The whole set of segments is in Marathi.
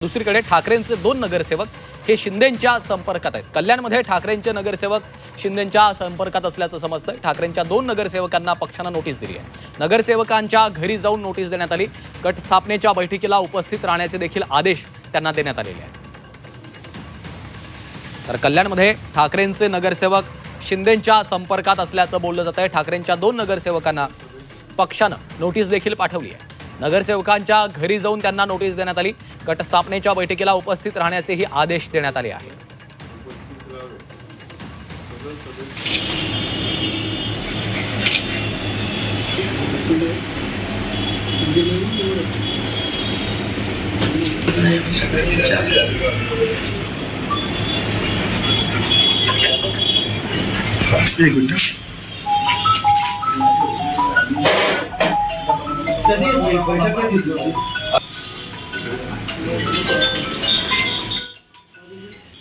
दुसरीकडे ठाकरेंचे दोन नगरसेवक हे शिंदेंच्या संपर्कात आहेत। कल्याणमध्ये ठाकरेंचे नगरसेवक शिंदेंच्या संपर्कात असल्याचं समजतंय। ठाकरेंच्या दोन नगरसेवकांना पक्षानं नोटीस दिली आहे। नगरसेवकांच्या घरी जाऊन नोटीस देण्यात आली। गट स्थापनेच्या बैठकीला उपस्थित राहण्याचे देखील आदेश त्यांना देण्यात आलेले आहेत। तर कल्याणमध्ये ठाकरेंचे नगरसेवक शिंदेंच्या संपर्कात असल्याचं बोललं जातंय। ठाकरेंच्या दोन नगरसेवकांना पक्षानं नोटीस देखील पाठवली आहे। नगरसेवकांच्या घरी जाऊन त्यांना नोटीस देण्यात आली। गट स्थापनेच्या बैठकीला उपस्थित राहण्याचेही आदेश देण्यात आले आहेत।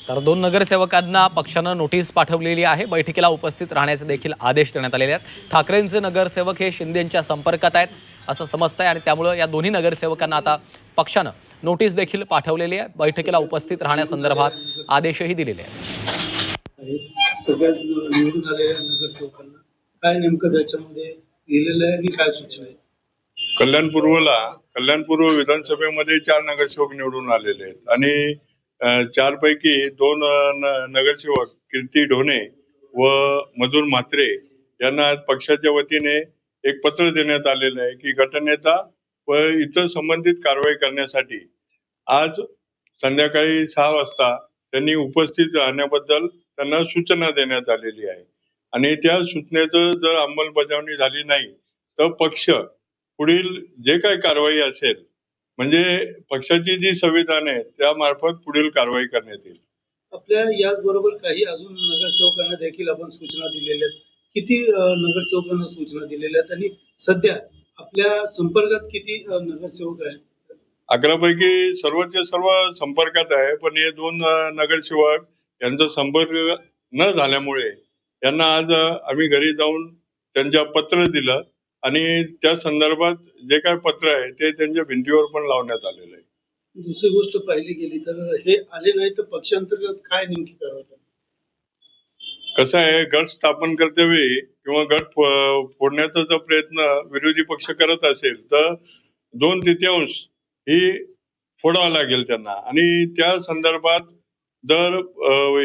तर दोन नगरसेवकांना पक्षानं नोटीस पाठवलेली आहे। बैठकीला उपस्थित राहण्याचे देखील आदेश देण्यात आलेले आहेत। ठाकरेंचे नगरसेवक हे शिंदेंच्या संपर्कात आहेत असं समजतंय आणि त्यामुळे या दोन्ही नगरसेवकांना आता पक्षानं नोटीस देखील पाठवलेली आहे। बैठकीला उपस्थित राहण्यासंदर्भात आदेशही दिलेले आहेत। सगळ्या निवडून आलेल्या नगरसेवकांना काय नेमकं त्याच्यामध्ये लिहिलेलं आहे आणि काय सूचना आहे? कल्याण पूर्व विधानसभेमध्ये 4 नगरसेवक निवडून आलेले आहेत आणि 4 पैकी 2 नगरसेवक कीर्ती ढोणे व मधुर म्हात्रे यांना पक्षाच्या वतीने एक पत्र देण्यात आलेलं आहे की गटनेता व इतर संबंधित कारवाई करण्यासाठी आज संध्याकाळी 6 वाजता त्यांनी उपस्थित राहण्याबद्दल त्यांना सूचना देण्यात आलेली आहे आणि त्या सूचनेचं जर अंमलबजावणी झाली नाही तर पक्ष पुढील जे काही कारवाई असेल म्हणजे पक्षाची जी संविधान आहे त्यामार्फत पुढील कारवाई करण्यात येईल। आपल्या याचबरोबर काही अजून नगरसेवकांना देखील आपण सूचना दिलेल्या आहेत। किती नगरसेवकांना सूचना दिलेल्या आहेत आणि सध्या आपल्या संपर्कात किती नगरसेवक आहेत? 11 पैकी सर्वच्या सर्व संपर्कात आहे, पण हे 2 नगरसेवक यांचा संपर्क न झाल्यामुळे यांना आज आम्ही घरी जाऊन त्यांच्या पत्र दिलं आणि त्या संदर्भात जे काही पत्र आहे ते त्यांच्या भिंतीवर पण लावण्यात आलेलं आहे। दुसरी गोष्ट पाहिली गेली तर हे आले नाही तर पक्षांतर्गत काय नेमकी कारवाई? कसं आहे, गट स्थापन करतेवेळी किंवा गट फोडण्याचा जो प्रयत्न विरोधी पक्ष करत असेल तर 2/3 ही फोडावं लागेल त्यांना आणि त्या संदर्भात जर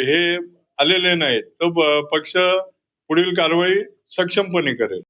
हे आलेले नाहीत तर पक्ष पुढील कारवाई सक्षमपणे करेल।